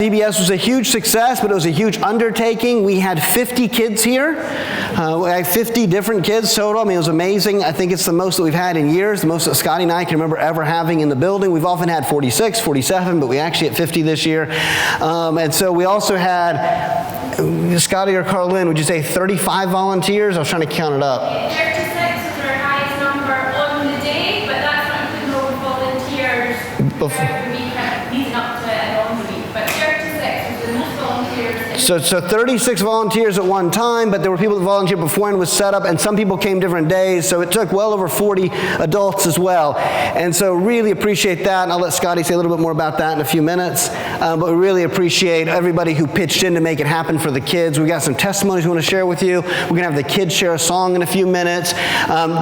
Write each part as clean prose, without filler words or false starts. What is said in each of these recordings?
VBS was a huge success, but it was a huge undertaking. We had 50 kids here. We had 50 different kids total. I mean, it was amazing. I think it's the most that we've had in years, the most that Scotty and I can remember ever having in the building. We've often had 46, 47, but we actually had 50 this year. And so we also had, Scotty or Carlin, would you say 35 volunteers? I was trying to count it up. 36 is our highest number on the day, but that's not including all the volunteers throughout the week leading up to it and on the week. But 36 was the most volunteers. So 36 volunteers at one time, but there were people that volunteered before and was set up, and some people came different days, so it took well over 40 adults as well. And so really appreciate that, and I'll let Scotty say a little bit more about that in a few minutes. But we really appreciate everybody who pitched in to make it happen for the kids. We got some testimonies we want to share with you. We're going to have the kids share a song in a few minutes.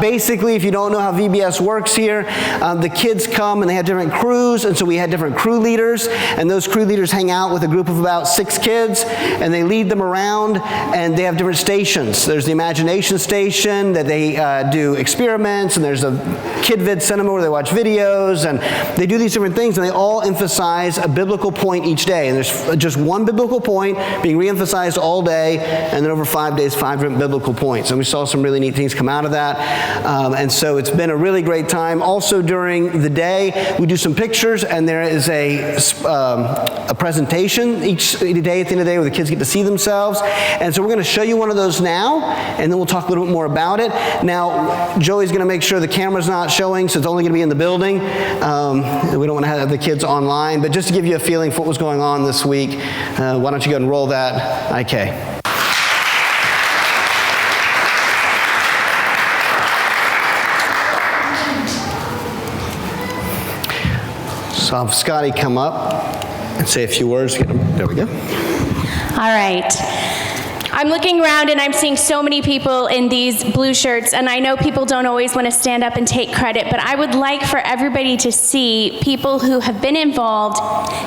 Basically, if you don't know how VBS works here, the kids come and they have different crews, and so we had different crew leaders, and those crew leaders hang out with a group of about 6 kids, and they lead them around, and they have different stations. There's the imagination station that they do experiments, and there's a KidVid cinema where they watch videos, and they do these different things, and they all emphasize a biblical point each day. And there's just one biblical point being re-emphasized all day, and then over 5 days, 5 different biblical points. And we saw some really neat things come out of that. And so it's been a really great time. Also during the day, we do some pictures, and there is a presentation each day at the end of the day where the kids get to see themselves. And so we're going to show you one of those now, and then we'll talk a little bit more about it. Now, Joey's going to make sure the camera's not showing, so it's only going to be in the building. We don't want to have the kids online, but just to give you a feeling for what was going on this week, why don't you go and roll that, IK. So I'll have Scotty come up and say a few words. There we go. All right. I'm looking around and I'm seeing so many people in these blue shirts, and I know people don't always want to stand up and take credit, but I would like for everybody to see people who have been involved.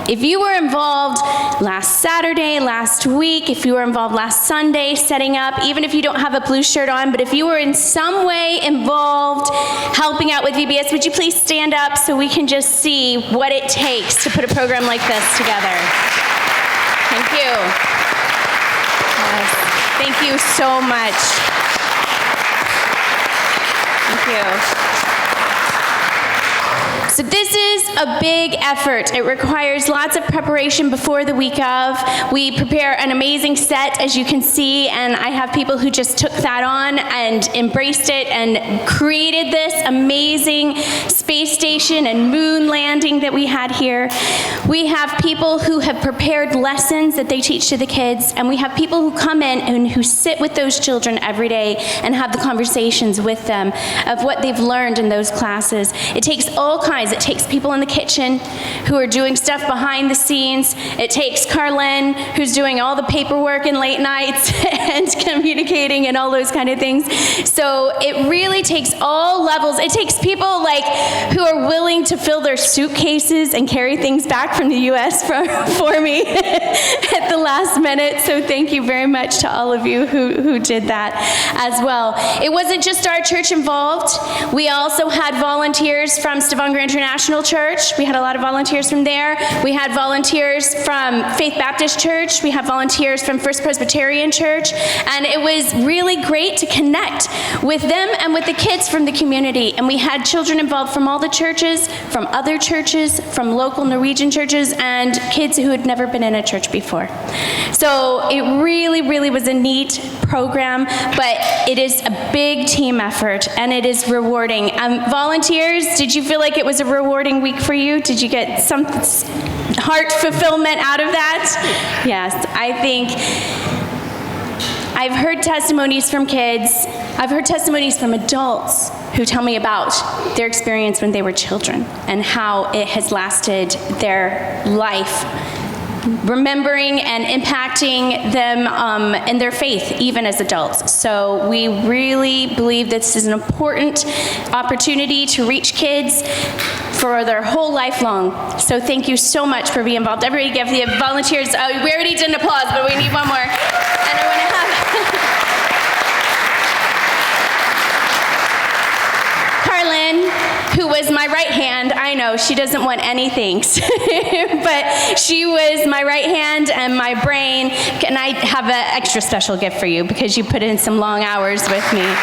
If you were involved last Saturday, last week, if you were involved last Sunday setting up, even if you don't have a blue shirt on, but if you were in some way involved helping out with VBS, would you please stand up so we can just see what it takes to put a program like this together? Thank you. Thank you so much. Thank you. So this is a big effort. It requires lots of preparation before the week of. We prepare an amazing set, as you can see, and I have people who just took that on and embraced it and created this amazing space station and moon landing that we had here. We have people who have prepared lessons that they teach to the kids, and we have people who come in and who sit with those children every day and have the conversations with them of what they've learned in those classes. It takes all kinds. It takes people in the kitchen who are doing stuff behind the scenes. It takes Carlin, who's doing all the paperwork and late nights and communicating and all those kind of things. So it really takes all levels. It takes people like who are willing to fill their suitcases and carry things back from the U.S. for me at the last minute. So thank you very much to all of you who did that as well. It wasn't just our church involved. We also had volunteers from Stavanger International Church. We had a lot of volunteers from there. We had volunteers from Faith Baptist Church. We had volunteers from First Presbyterian Church. And it was really great to connect with them and with the kids from the community. And we had children involved from all the churches, from other churches, from local Norwegian churches, and kids who had never been in a church before. So it really, really was a neat program, but it is a big team effort, and it is rewarding. Volunteers, did you feel like it was a rewarding week for you? Did you get some heart fulfillment out of that? Yes, I think I've heard testimonies from kids. I've heard testimonies from adults who tell me about their experience when they were children and how it has lasted their life, remembering and impacting them in their faith, even as adults. So we really believe this is an important opportunity to reach kids for their whole life long. So thank you so much for being involved. Everybody give the volunteers, we already did an applause, but we need one more. And I want to have Carlin, who was my right hand. I know, she doesn't want any thanks. But she was my right hand and my brain. And I have an extra special gift for you because you put in some long hours with me.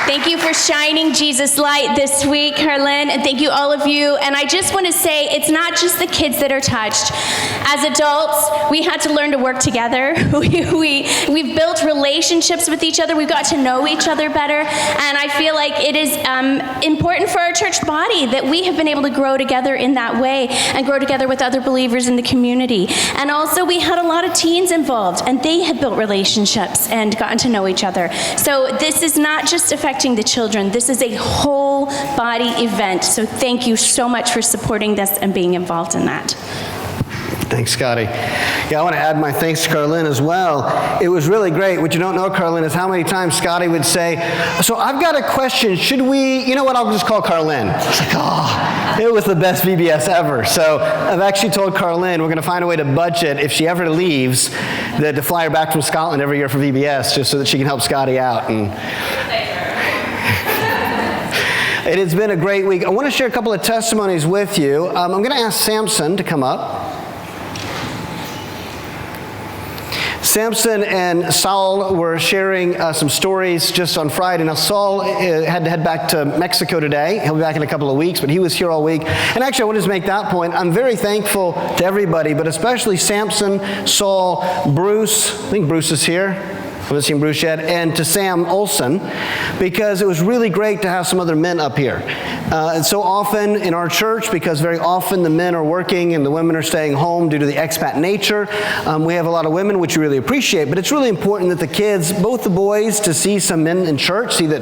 Thank you for shining Jesus' light this week, Harlan, and thank you all of you. And I just want to say, it's not just the kids that are touched. As adults, we had to learn to work together. We've built relationships with each other. We've got to know each other better. And I feel like it is important for our church body that we have been able to grow together in that way and grow together with other believers in the community. And also, we had a lot of teens involved, and they have built relationships and gotten to know each other. So this is not just affecting the children. This is a whole body event. So thank you so much for supporting this and being involved in that. Thanks, Scotty. Yeah, I want to add my thanks to Carlin as well. It was really great. What you don't know, Carlin, is how many times Scotty would say, so I've got a question. Should we, you know what, I'll just call Carlin. It's like, oh, it was the best VBS ever. So I've actually told Carlin we're going to find a way to budget, if she ever leaves, to fly her back from Scotland every year for VBS, just so that she can help Scotty out. And it has been a great week. I want to share a couple of testimonies with you. I'm going to ask Samson to come up. Samson and Saul were sharing some stories just on Friday. Now, Saul had to head back to Mexico today. He'll be back in a couple of weeks, but he was here all week. And actually, I want to make that point. I'm very thankful to everybody, but especially Samson, Saul, Bruce. I think Bruce is here. I haven't seen Bruce yet, and to Sam Olson, because it was really great to have some other men up here. And so often in our church, because very often the men are working and the women are staying home due to the expat nature, we have a lot of women, which we really appreciate, but it's really important that the kids, both the boys, to see some men in church, see that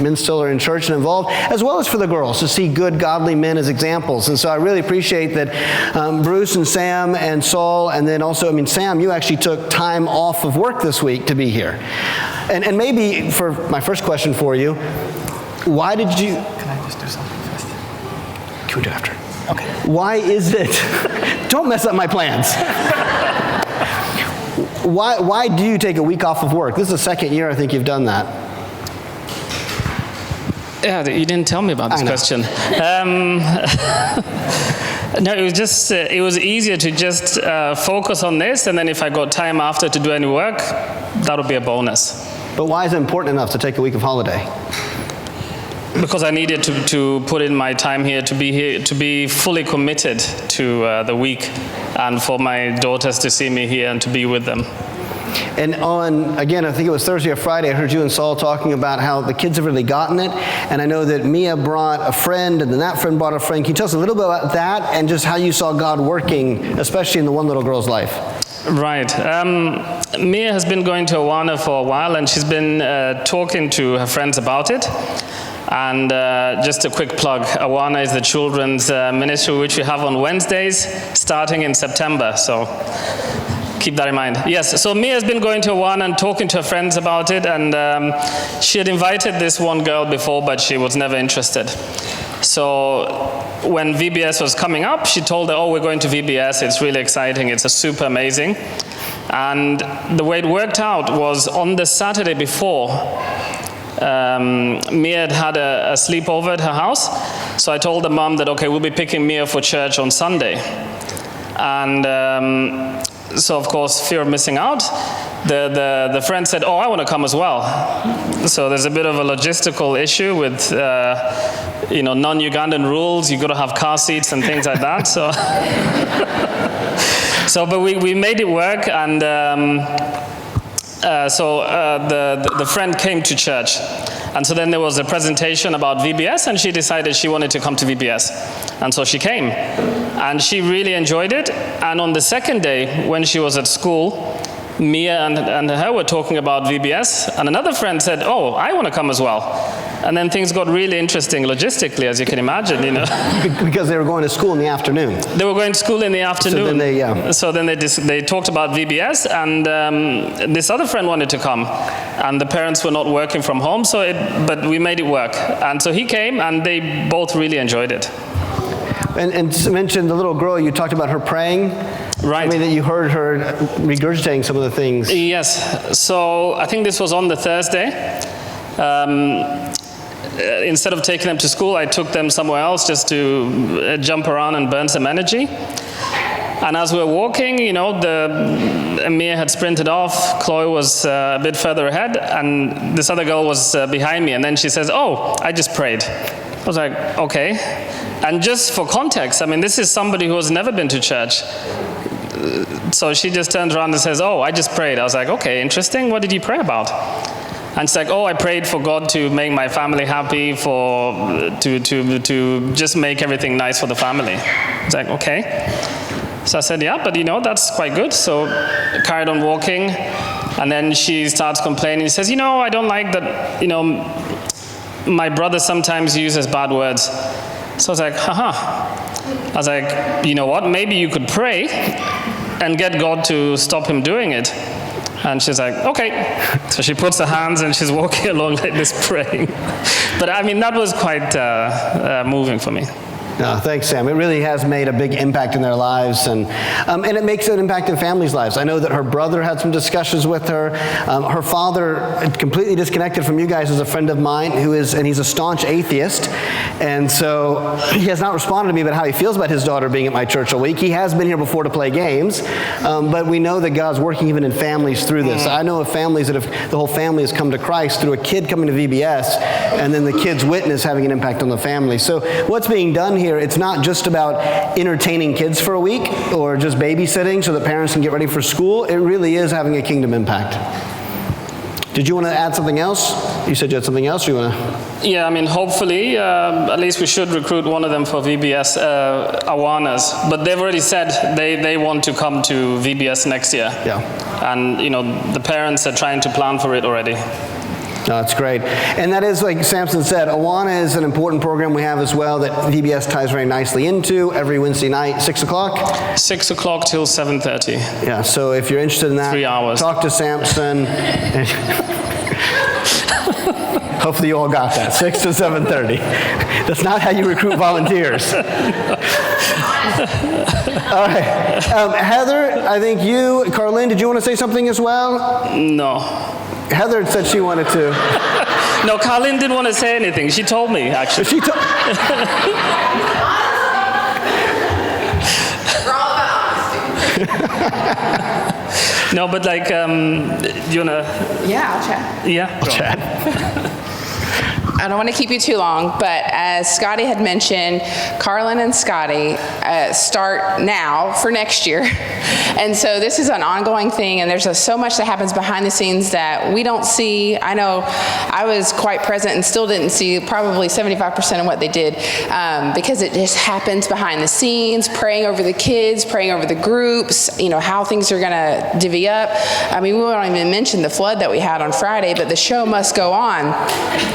men still are in church and involved, as well as for the girls, to see good, godly men as examples. And so I really appreciate that Bruce and Sam and Saul, and then also, Sam, you actually took time off of work this week to be here. And maybe for my first question for you, why did you... Can I just do something first? Can we do it after? Okay. Why is it... Don't mess up my plans. Why do you take a week off of work? This is the second year I think you've done that. Yeah, you didn't tell me about this question. No, it was just, it was easier to just focus on this, and then if I got time after to do any work, that would be a bonus. But why is it important enough to take a week of holiday? Because I needed to put in my time here, to be fully committed to the week, and for my daughters to see me here and to be with them. And on, again, I think it was Thursday or Friday, I heard you and Saul talking about how the kids have really gotten it. And I know that Mia brought a friend, and then that friend brought a friend. Can you tell us a little bit about that and just how you saw God working, especially in the one little girl's life? Right. Mia has been going to Awana for a while, and she's been talking to her friends about it. And just a quick plug, Awana is the children's ministry which we have on Wednesdays starting in September. So keep that in mind. Yes, so Mia's been going to Awana and talking to her friends about it, and she had invited this one girl before, but she was never interested. So when VBS was coming up, she told her, oh, we're going to VBS, it's really exciting, it's super amazing. And the way it worked out was on the Saturday before, Mia had a sleepover at her house, so I told the mom that, okay, we'll be picking Mia for church on Sunday. And so, of course, fear of missing out. The friend said, oh, I want to come as well. So there's a bit of a logistical issue with, non-Ugandan rules. You've got to have car seats and things like that. But we made it work, and the friend came to church. And so then there was a presentation about VBS, and she decided she wanted to come to VBS. And so she came. And she really enjoyed it. And on the second day, when she was at school, Mia and her were talking about VBS. And another friend said, oh, I want to come as well. And then things got really interesting logistically, as you can imagine, Because they were going to school in the afternoon. They were going to school in the afternoon. So then they talked about VBS, and this other friend wanted to come. And the parents were not working from home, but we made it work. And so he came, and they both really enjoyed it. And to mention the little girl, you talked about her praying. Right. I mean, that you heard her regurgitating some of the things. Yes. So I think this was on the Thursday. Instead of taking them to school, I took them somewhere else just to jump around and burn some energy. And as we were walking, Amir had sprinted off, Chloe was a bit further ahead, and this other girl was behind me, and then she says, "Oh, I just prayed." I was like, okay. And just for context, I mean, this is somebody who has never been to church. So she just turns around and says, "Oh, I just prayed." I was like, okay, interesting. What did you pray about? And she's like, "Oh, I prayed for God to make my family happy, to just make everything nice for the family." I was like, okay. So I said, "Yeah, but that's quite good." So I carried on walking, and then she starts complaining. She says, "I don't like that, my brother sometimes uses bad words." So I was like, haha. I was like, "You know what, maybe you could pray and get God to stop him doing it." And she's like, "Okay." So she puts her hands and she's walking along like this praying. But I mean, that was quite moving for me. No, thanks, Sam. It really has made a big impact in their lives, and it makes an impact in families' lives. I know that her brother had some discussions with her. Her father, completely disconnected from you guys, is a friend of mine and he's a staunch atheist, and so he has not responded to me about how he feels about his daughter being at my church all week. He has been here before to play games, but we know that God's working even in families through this. I know of families that the whole family has come to Christ through a kid coming to VBS, and then the kid's witness having an impact on the family. So what's being done here, it's not just about entertaining kids for a week or just babysitting so that parents can get ready for school. It really is having a kingdom impact. Did you want to add something else? You said you had something else, or you want to? Yeah, I mean, hopefully, at least we should recruit one of them for VBS Awanas. But they've already said they want to come to VBS next year. Yeah. And, the parents are trying to plan for it already. No, that's great. And that is, like Samson said, Awana is an important program we have as well that VBS ties very nicely into every Wednesday night, 6 o'clock? 6 o'clock till 7:30. Yeah, so if you're interested in that, 3 hours. Talk to Samson. Hopefully you all got that, 6 to 7:30. That's not how you recruit volunteers. All right. Heather, I think Carlin, did you want to say something as well? No. Heather said she wanted to. No, Carlin didn't want to say anything. She told me, actually. She told. No, but you wanna? Yeah, I'll chat. Yeah. I'll chat. I don't want to keep you too long, but as Scotty had mentioned, Carlin and Scotty start now for next year. And so this is an ongoing thing, and there's so much that happens behind the scenes that we don't see. I know I was quite present and still didn't see probably 75% of what they did because it just happens behind the scenes, praying over the kids, praying over the groups, how things are going to divvy up. I mean, we won't even mention the flood that we had on Friday, but the show must go on.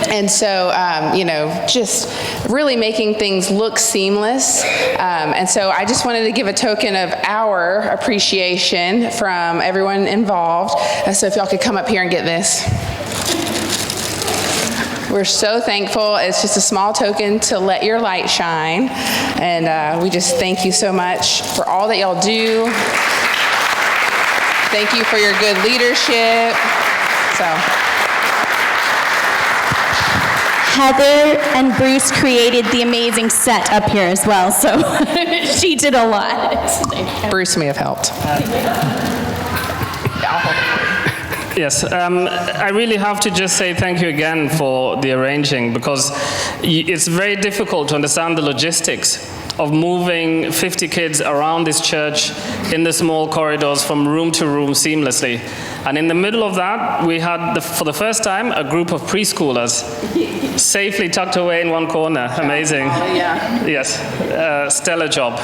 And so, just really making things look seamless. And so I just wanted to give a token of our appreciation from everyone involved. And so if y'all could come up here and get this. We're so thankful. It's just a small token to let your light shine. And we just thank you so much for all that y'all do. Thank you for your good leadership. Heather and Bruce created the amazing set up here as well, so she did a lot. Bruce may have helped. Yes, I really have to just say thank you again for the arranging, because it's very difficult to understand the logistics of moving 50 kids around this church in the small corridors from room to room seamlessly. And in the middle of that, we had, for the first time, a group of preschoolers safely tucked away in one corner. Amazing. Yeah. Yes, stellar job.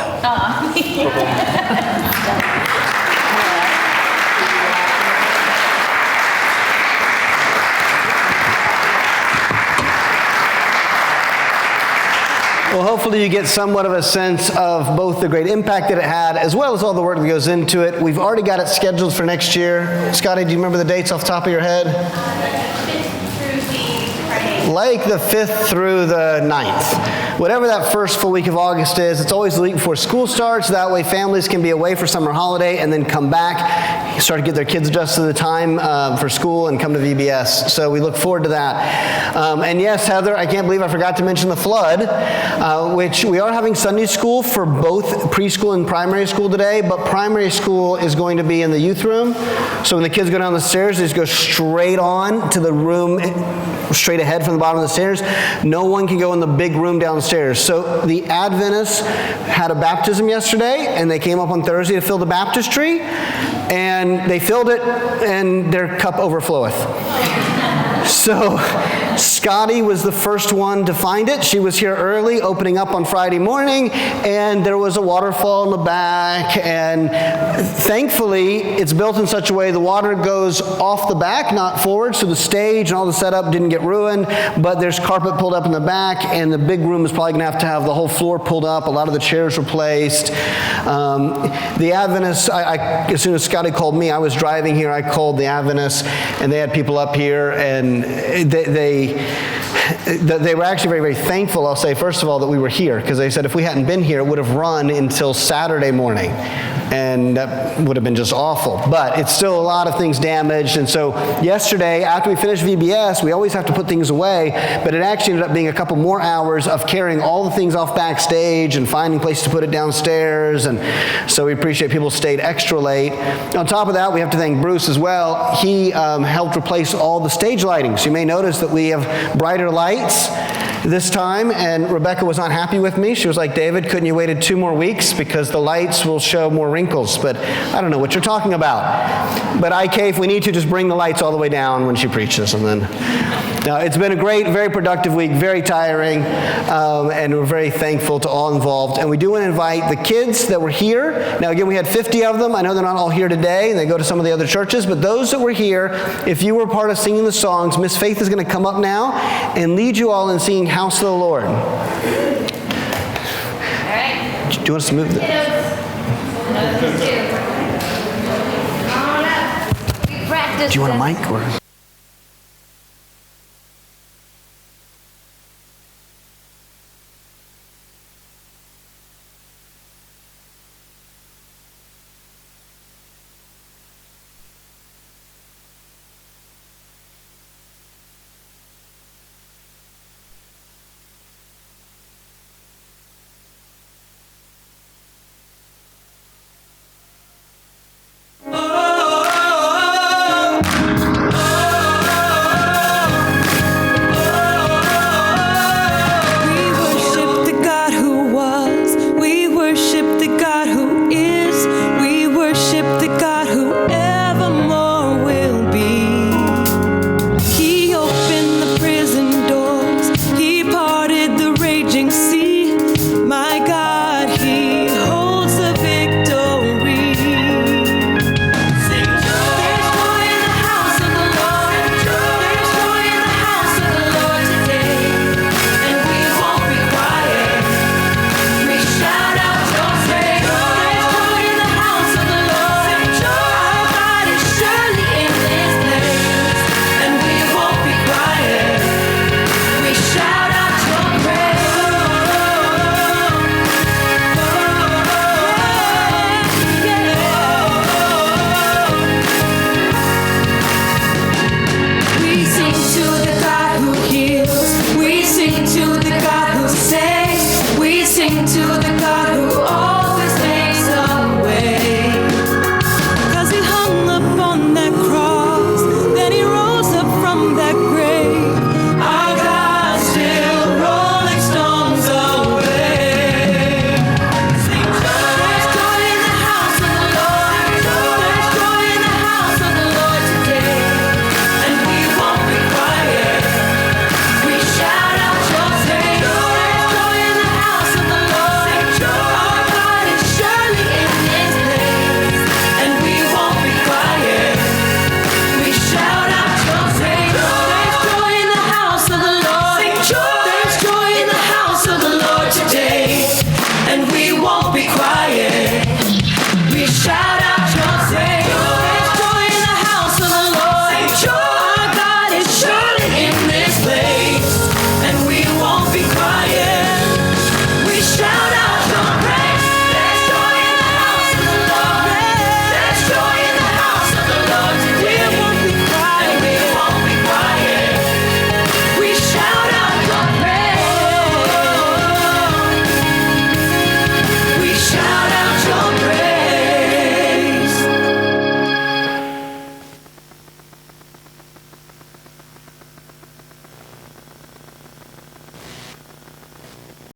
Well, hopefully you get somewhat of a sense of both the great impact that it had, as well as all the work that goes into it. We've already got it scheduled for next year. Scotty, do you remember the dates off the top of your head? like the 5th through the 9th. Whatever that first full week of August is, it's always the week before school starts. That way families can be away for summer holiday and then come back, start to get their kids adjusted to the time for school and come to VBS. So we look forward to that. And yes, Heather, I can't believe I forgot to mention the flood, which we are having Sunday school for both preschool and primary school today, but primary school is going to be in the youth room. So when the kids go down the stairs, they just go straight on to the room, straight ahead from the bottom of the stairs. No one can go in the big room downstairs. So the Adventists had a baptism yesterday, and they came up on Thursday to fill the baptistry, and they filled it, and their cup overfloweth. So Scotty was the first one to find it. She was here early, opening up on Friday morning, and there was a waterfall in the back, and thankfully, it's built in such a way the water goes off the back, not forward, so the stage and all the setup didn't get ruined, but there's carpet pulled up in the back, and the big room is probably going to have the whole floor pulled up, a lot of the chairs replaced. The Adventists, as soon as Scotty called me, I was driving here, I called the Adventists, and they had people up here, and they were actually very, very thankful, I'll say, first of all, that we were here, because they said if we hadn't been here, it would have run until Saturday morning, and that would have been just awful. But it's still a lot of things damaged, and so yesterday, after we finished VBS, we always have to put things away, but it actually ended up being a couple more hours of carrying all the things off backstage and finding places to put it downstairs, and so we appreciate people stayed extra late. On top of that, we have to thank Bruce as well. He helped replace all the stage lighting. So you may notice that we have brighter lights this time, and Rebecca was not happy with me. She was like, David, couldn't you waited 2 more weeks because the lights will show more wrinkles? But I don't know what you're talking about. But IK, if we need to, just bring the lights all the way down when she preaches. And then, it's been a great, very productive week, very tiring, and we're very thankful to all involved. And we do want to invite the kids that were here. Now again, we had 50 of them. I know they're not all here today, and they go to some of the other churches, but those that were here, if you were part of singing the songs, Miss Faith is going to come up now and lead you all in singing House of the Lord. All right. Do you want us to move this? Do you want a mic or?